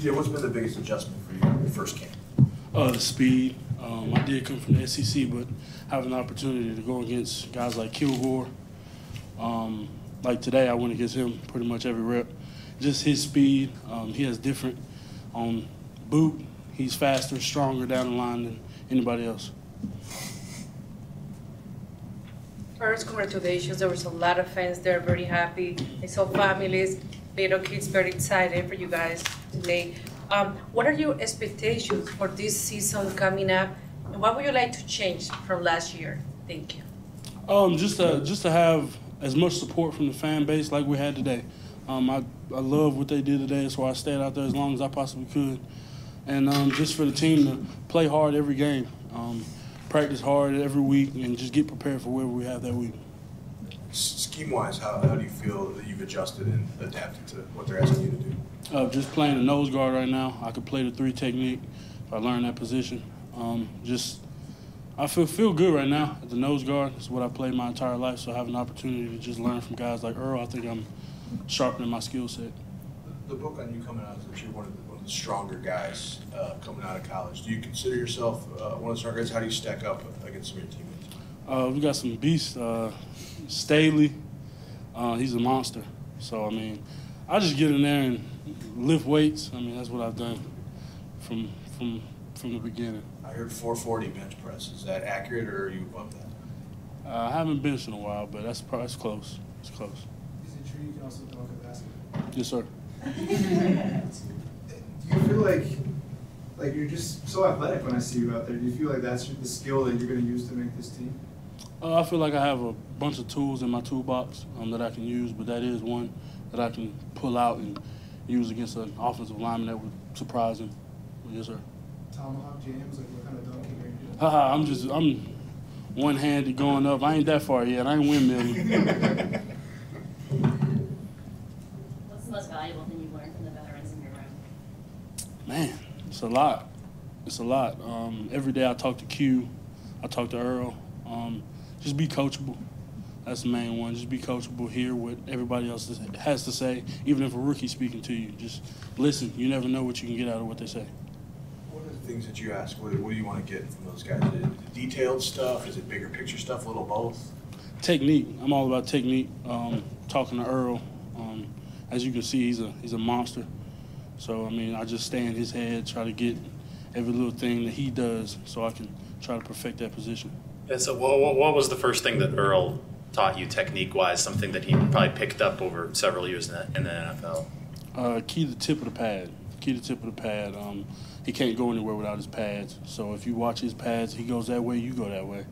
TJ, what's been the biggest adjustment for you in your first camp? The speed. I did come from the SEC, but having the opportunity to go against guys like Kilgore, like today, I went against him pretty much every rep. Just his speed. He has different on boot. He's faster, stronger down the line than anybody else. First, congratulations. There was a lot of fans there, very happy. I saw families, little kids very excited for you guys today. What are your expectations for this season coming up? And what would you like to change from last year? Thank you. Just to have as much support from the fan base like we had today. I love what they did today. That's why I stayed out there as long as I possibly could. And just for the team to play hard every game, practice hard every week, and just get prepared for whatever we have that week. Scheme-wise, how do you feel that you've adjusted and adapted to what they're asking you to do? Just playing the nose guard right now. I could play the 3 technique if I learn that position. I feel good right now at the nose guard. It's what I played my entire life, so I have an opportunity to just learn from guys like Earl. I think I'm sharpening my skill set. The book on you coming out is that you're one of the stronger guys coming out of college. Do you consider yourself one of the stronger guys? How do you stack up against some of your teammates? We got some beasts. Staley, he's a monster. So, I mean, I just get in there and lift weights. I mean, that's what I've done from the beginning. I heard 440 bench press. Is that accurate, or are you above that? I haven't benched in a while, but that's close. It's close. Is it true you can also dunk a basketball? Yes, sir. Do you feel like you're just so athletic when I see you out there? Do you feel like that's the skill that you're going to use to make this team? I feel like I have a bunch of tools in my toolbox that I can use, but that is one that I can pull out and use against an offensive lineman that would surprise him. Yes, sir. Tomahawk jams, like what kind of dunking are you doing? I'm one-handed going up. I ain't that far yet. I ain't windmilling. What's the most valuable thing you've learned from the veterans in your room? Man, it's a lot. It's a lot. Every day I talk to Q, I talk to Earl. Just be coachable. That's the main one. Just be coachable. Hear what everybody else has to say, even if a rookie's speaking to you. Just listen. You never know what you can get out of what they say. What are the things that you ask? What do you want to get from those guys? Is it detailed stuff? Is it bigger picture stuff? A little both? Technique. I'm all about technique. Talking to Earl, as you can see, he's a monster. So, I mean, I just stay in his head, try to get every little thing that he does so I can try to perfect that position. Yeah, so what was the first thing that Earl taught you technique-wise, something that he probably picked up over several years in the NFL? Key to the tip of the pad. Key to the tip of the pad. He can't go anywhere without his pads. So if you watch his pads, he goes that way, you go that way.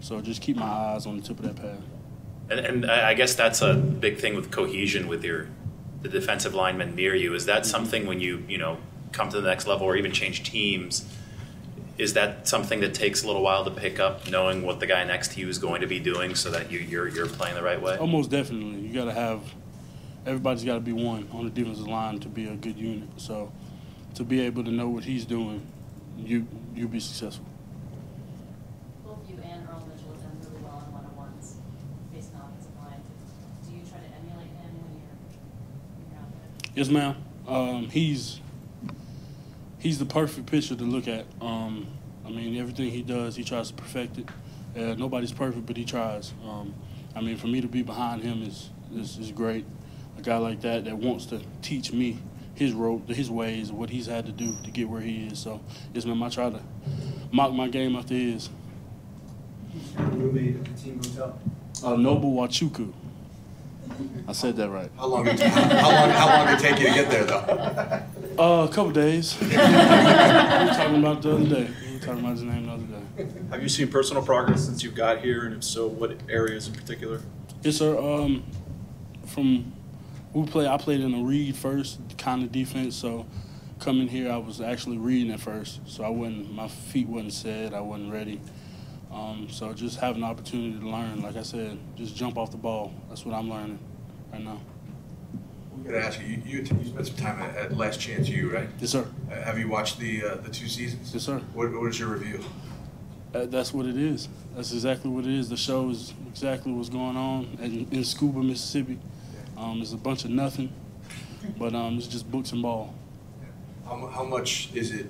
So just keep my eyes on the tip of that pad. And I guess that's a big thing with cohesion with the defensive linemen near you. Is that something when you come to the next level or even change teams? Is that something that takes a little while to pick up, knowing what the guy next to you is going to be doing, so that you're playing the right way? Almost definitely. You got to have everybody's got to be one on the defensive line to be a good unit. So to be able to know what he's doing, you'll be successful. Both you and Earl Mitchell have done really well in one-on-ones facing the offensive line. Do you try to emulate him when you're out there? Yes, ma'am. He's the perfect pitcher to look at. I mean, everything he does, he tries to perfect it. Nobody's perfect, but he tries. I mean, for me to be behind him is great. A guy like that wants to teach me his rope, his ways, what he's had to do to get where he is. So, yes, ma'am, I try to mock my game after his. Who's your roommate at the team hotel? Noble Wachuku. I said that right. How long did it take you to get there, though? A couple days. We were talking about it the other day. We were talking about his name the other day. Have you seen personal progress since you got here, and if so, what areas in particular? Yes, sir. I played in a read first kind of defense. So coming here, I was actually reading at first. So my feet wasn't set. I wasn't ready. So just having the opportunity to learn, like I said, just jump off the ball. That's what I'm learning right now. I'm going to ask you, you spent some time at Last Chance U, right? Yes, sir. Have you watched the 2 seasons? Yes, sir. What is your review? That's what it is. That's exactly what it is. The show is exactly what's going on in Scuba, Mississippi. It's a bunch of nothing, but it's just books and ball. How much is it?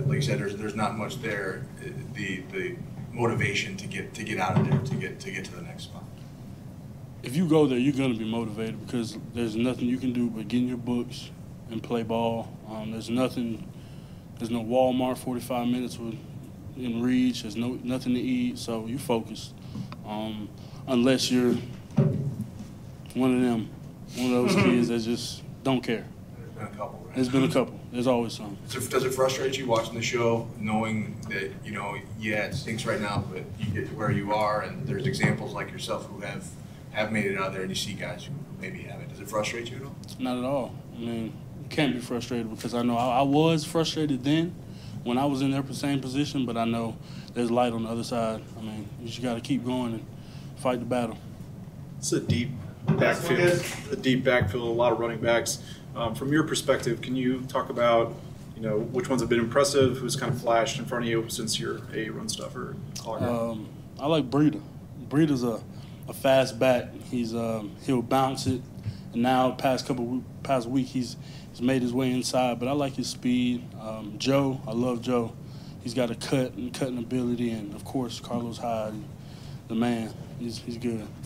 Like you said, there's not much there. The motivation to get out of there, to get to the next spot. If you go there, you're going to be motivated because there's nothing you can do but get in your books and play ball. There's no Walmart 45 minutes in reach. There's nothing to eat, so you focused. Unless you're one of those kids that just don't care. There's been a couple, right? There's been a couple. There's always some. Does it frustrate you watching the show, knowing that, yeah, it stinks right now, but you get to where you are, and there's examples like yourself who have made it out there, and you see guys who maybe haven't. Does it frustrate you at all? Not at all. I mean, you can't be frustrated because I know I was frustrated then when I was in their same position, but I know there's light on the other side. I mean, you just got to keep going and fight the battle. It's a deep backfield, a lot of running backs. From your perspective, can you talk about, which ones have been impressive, who's kind of flashed in front of you since you're a run stuffer? I like Breida. Breida's a fast back. He'll bounce it, and now past week he's made his way inside. But I like his speed. Joe, I love Joe. He's got a cutting ability, and of course Carlos Hyde, the man. He's good.